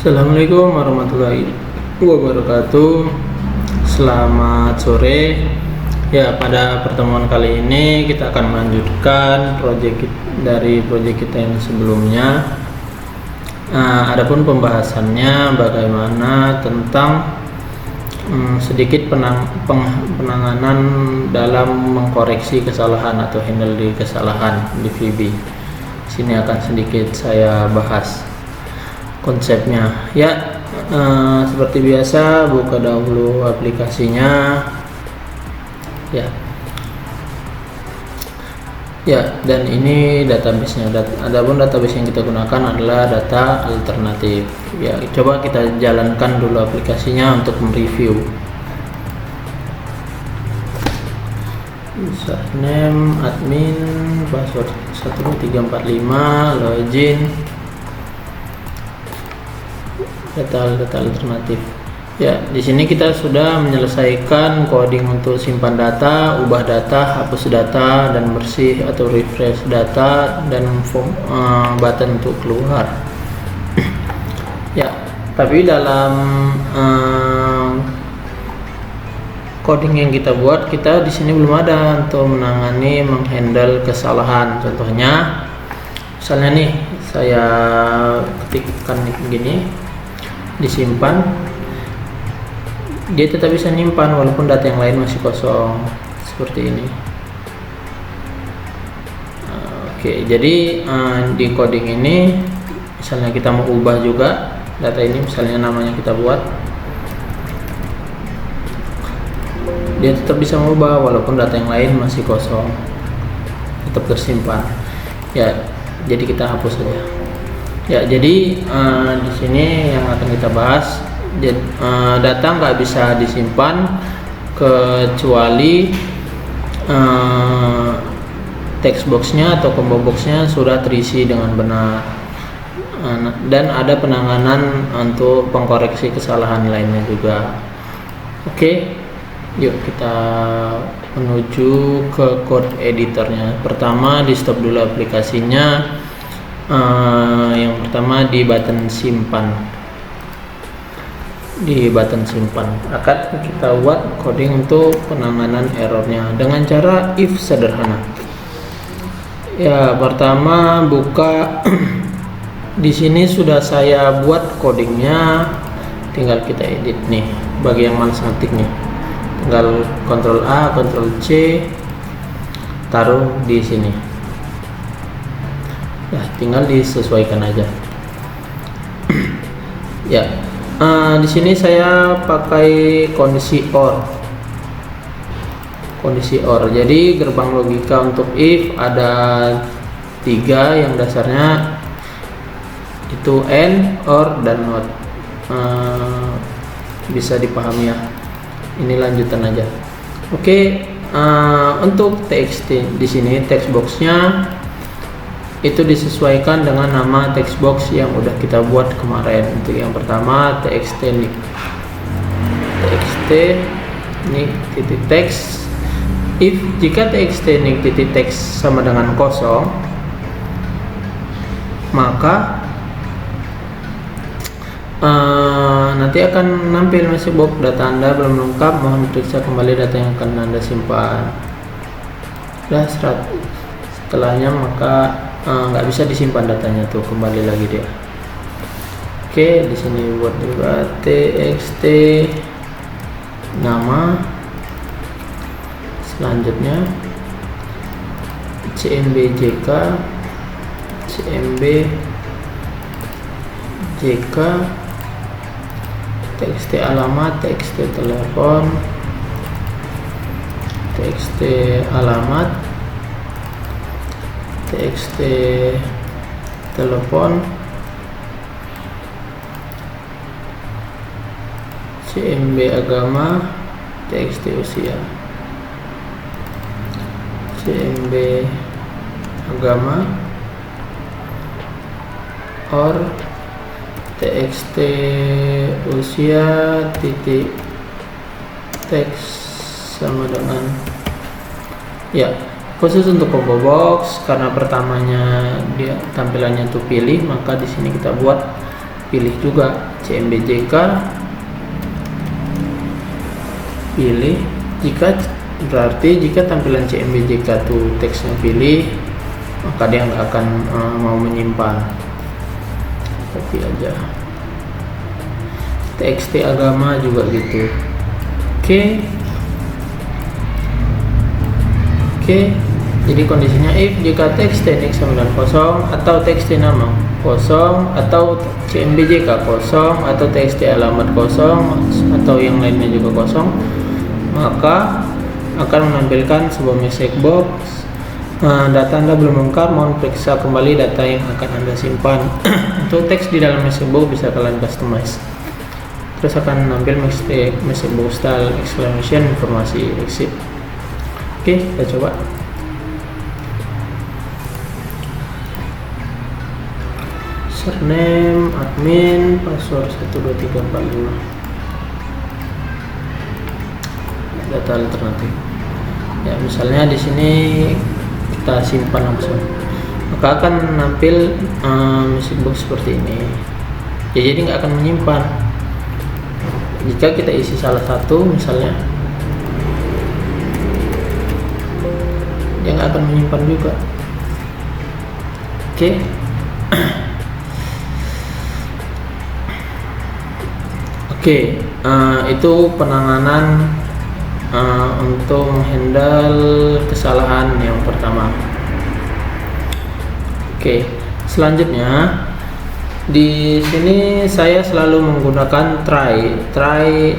Assalamualaikum warahmatullahi wabarakatuh. Selamat sore. Ya, pada pertemuan kali ini kita akan melanjutkan proyek kita yang sebelumnya. Adapun pembahasannya bagaimana tentang sedikit penanganan dalam mengkoreksi kesalahan atau handle di kesalahan di VB. Sini akan sedikit saya bahas konsepnya. Ya, seperti biasa buka dahulu aplikasinya. Ya, dan ini database-nya. Adapun database yang kita gunakan adalah data alternatif. Ya, coba kita jalankan dulu aplikasinya untuk mereview. Username, admin, password 1345, login, data alternatif. Ya, di sini kita sudah menyelesaikan coding untuk simpan data, ubah data, hapus data, dan bersih atau refresh data, dan button untuk keluar. Ya, tapi dalam coding yang kita buat, kita di sini belum ada untuk menangani menghandle kesalahan. Contohnya, misalnya nih, saya ketikkan begini, disimpan, dia tetap bisa nyimpan walaupun data yang lain masih kosong seperti ini. Oke, jadi di coding ini misalnya kita mau ubah juga data ini, misalnya namanya kita buat, dia tetap bisa mengubah walaupun data yang lain masih kosong, tetap tersimpan. Ya, jadi kita hapus saja. Ya, jadi di sini yang akan kita bahas, data nggak bisa disimpan kecuali text boxnya atau combo boxnya sudah terisi dengan benar, dan ada penanganan untuk pengkoreksi kesalahan lainnya juga. Oke, yuk kita menuju ke code editornya. Pertama, di stop dulu aplikasinya. Yang pertama di button simpan. Di button simpan akan kita buat coding untuk penanganan errornya dengan cara if sederhana. Ya, pertama buka di sini sudah saya buat codingnya, tinggal kita edit nih. Bagi yang malas ngetik nih, tinggal Ctrl A, Ctrl C, taruh di sini. Ya, tinggal disesuaikan aja. Ya, di sini saya pakai kondisi OR. Jadi gerbang logika untuk if ada 3, yang dasarnya itu AND, OR, dan NOT. Bisa dipahami ya. Ini lanjutan aja. Oke, untuk txt di sini text boxnya itu disesuaikan dengan nama text box yang udah kita buat kemarin. Untuk yang pertama txt nik titik text. If jika txt nik titik text sama dengan kosong, maka nanti akan nampil masih box data Anda belum lengkap, mohon periksa kembali data yang akan Anda simpan. Setelahnya maka nggak bisa disimpan datanya, tuh kembali lagi dia. Oke, di sini buat juga txt nama, selanjutnya cmbjk txt alamat, txt telepon, txt alamat, txt telepon, cmb agama, txt usia, cmb agama, or txt usia titik teks sama dengan, ya, khusus untuk combo box karena pertamanya dia tampilannya tuh pilih, maka di sini kita buat pilih juga CMBJK, pilih. Jika tampilan CMBJK tuh teksnya pilih, maka dia nggak akan mau menyimpan. Copy aja. TXT agama juga gitu. Oke. Jadi kondisinya if jika TXT NIK 90 atau TXT nama kosong atau CMBJK kosong atau TXT alamat kosong atau yang lainnya juga kosong, maka akan menampilkan sebuah message box. Data Anda belum lengkap, mohon periksa kembali data yang akan Anda simpan. Untuk teks di dalam message box bisa kalian customize. Terus akan menampil message box style exclamation informasi exit. Oke, kita coba. Username admin, password 12345. Data alternatif. Ya, misalnya di sini kita simpan langsung, maka akan menampil message box seperti ini. Ya, jadi nggak akan menyimpan. Jika kita isi salah satu, misalnya, dia nggak akan menyimpan juga. Oke. Itu penanganan untuk menghandle kesalahan yang pertama. Selanjutnya di sini saya selalu menggunakan try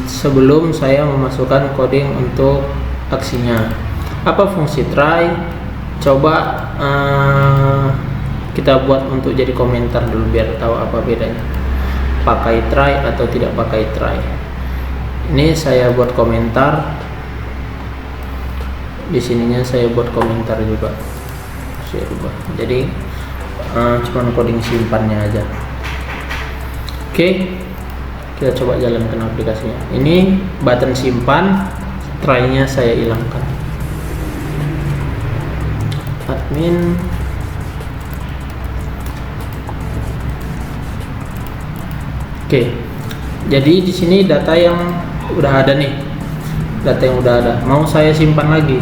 sebelum saya memasukkan coding untuk aksinya. Apa fungsi try? Coba kita buat untuk jadi komentar dulu biar tahu apa bedanya. Pakai try atau tidak pakai try. Ini saya buat komentar. Di sininya saya buat komentar juga. Saya ubah. Jadi cuma coding simpannya aja. Kita coba jalankan aplikasinya. Ini button simpan, try-nya saya hilangkan. Admin. Jadi di sini data yang udah ada nih, mau saya simpan lagi,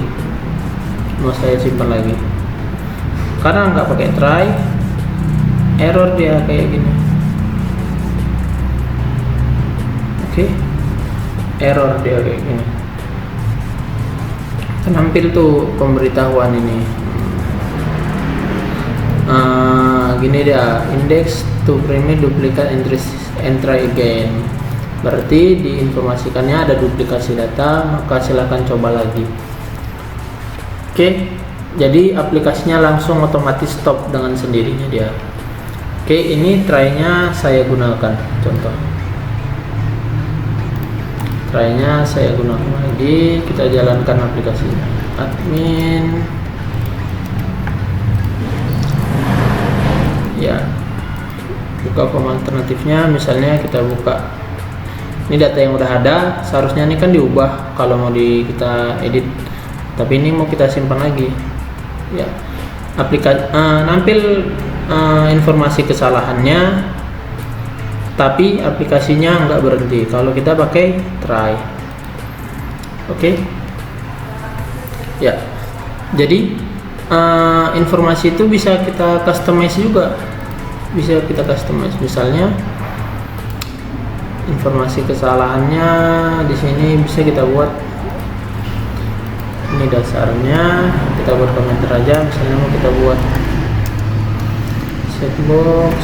karena nggak pakai try, error dia kayak gini. Error dia kayak gini. Tampil tuh pemberitahuan ini. Gini dia, index to prime duplicate and try again. Berarti diinformasikannya ada duplikasi data, maka silakan coba lagi. Jadi aplikasinya langsung otomatis stop dengan sendirinya dia. Ini try-nya saya gunakan contoh. Try-nya saya gunakan lagi, kita jalankan aplikasinya. Admin. Ya. Buka form alternatifnya, misalnya kita buka. Ini data yang udah ada, seharusnya ini kan diubah kalau mau kita edit. Tapi ini mau kita simpan lagi. Ya. Nampil informasi kesalahannya, tapi aplikasinya nggak berhenti kalau kita pakai try. Ya. Jadi informasi itu bisa kita customize juga. Misalnya informasi kesalahannya di sini bisa kita buat. Ini dasarnya, kita buat komentar aja. Misalnya mau kita buat checkbox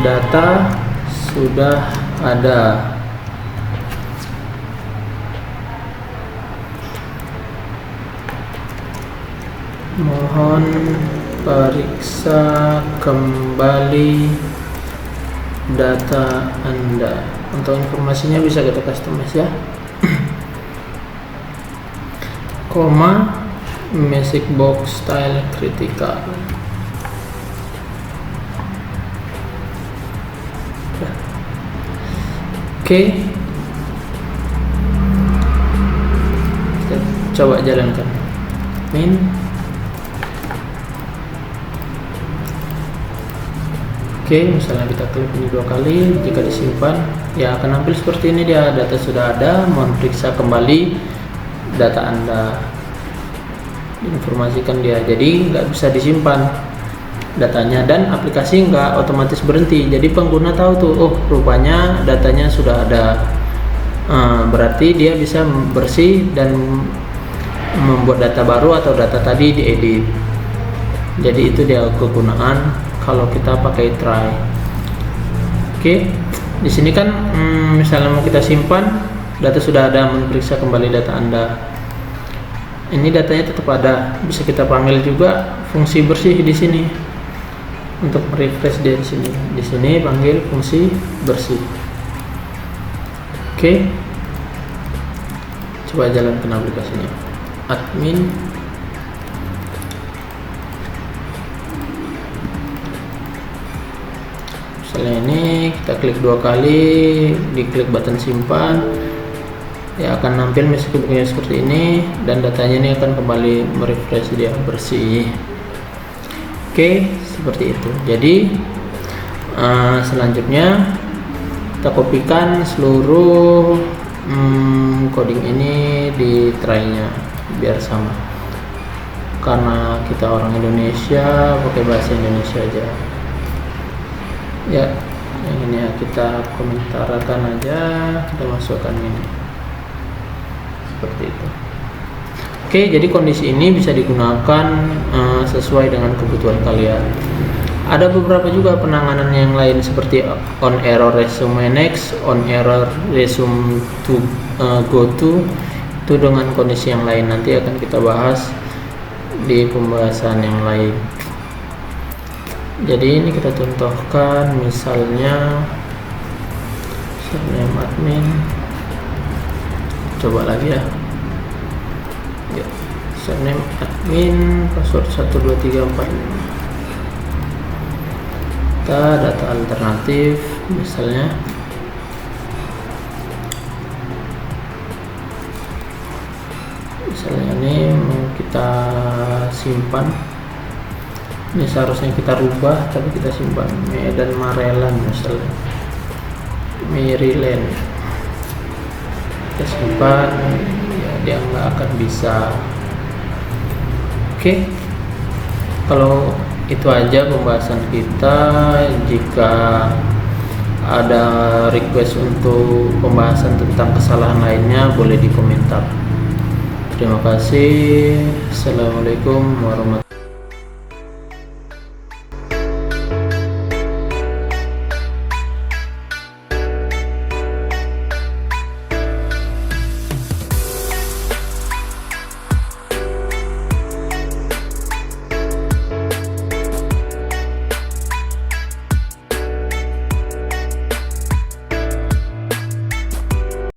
data sudah ada. Mohon periksa kembali data Anda. Untuk informasinya bisa kita customize ya. Message box style critical. Kita coba jalankan. Oke, misalnya kita klik ini 2 kali, jika disimpan ya akan tampil seperti ini, dia data sudah ada, mohon periksa kembali data Anda, informasikan dia. Jadi nggak bisa disimpan datanya dan aplikasi nggak otomatis berhenti, jadi pengguna tahu tuh, oh rupanya datanya sudah ada. Berarti dia bisa bersih dan membuat data baru atau data tadi diedit. Jadi itu dia kegunaan kalau kita pakai try. Oke, di sini kan misalnya mau kita simpan, data sudah ada, memeriksa kembali data Anda. Ini datanya tetap ada, bisa kita panggil juga fungsi bersih di sini untuk refresh dia di sini. Di sini panggil fungsi bersih. Oke, coba jalankan aplikasinya. Admin. Misalnya ini kita klik 2 kali, diklik button simpan, ya akan nampil message bukunya seperti ini dan datanya ini akan kembali merefresh dia bersih. Oke, seperti itu. Jadi selanjutnya kita kopikan seluruh coding ini di try-nya biar sama, karena kita orang Indonesia pakai bahasa Indonesia aja ya. Yang ini ya kita komentarkan aja, kita masukkan ini seperti itu. Oke, jadi kondisi ini bisa digunakan sesuai dengan kebutuhan kalian. Ada beberapa juga penanganan yang lain seperti on error resume next, on error resume to go to, itu dengan kondisi yang lain, nanti akan kita bahas di pembahasan yang lain. Jadi ini kita contohkan misalnya username admin, coba lagi ya, username admin, password 1234, kita data alternatif misalnya ini mau kita simpan. Ini seharusnya kita rubah tapi kita simpan Medan Maryland misalnya, Maryland, kita simpan ya, dia nggak akan bisa. Oke, kalau itu aja pembahasan kita. Jika ada request untuk pembahasan tentang kesalahan lainnya boleh di komentar. Terima kasih. Assalamualaikum warahmatullahi wabarakatuh.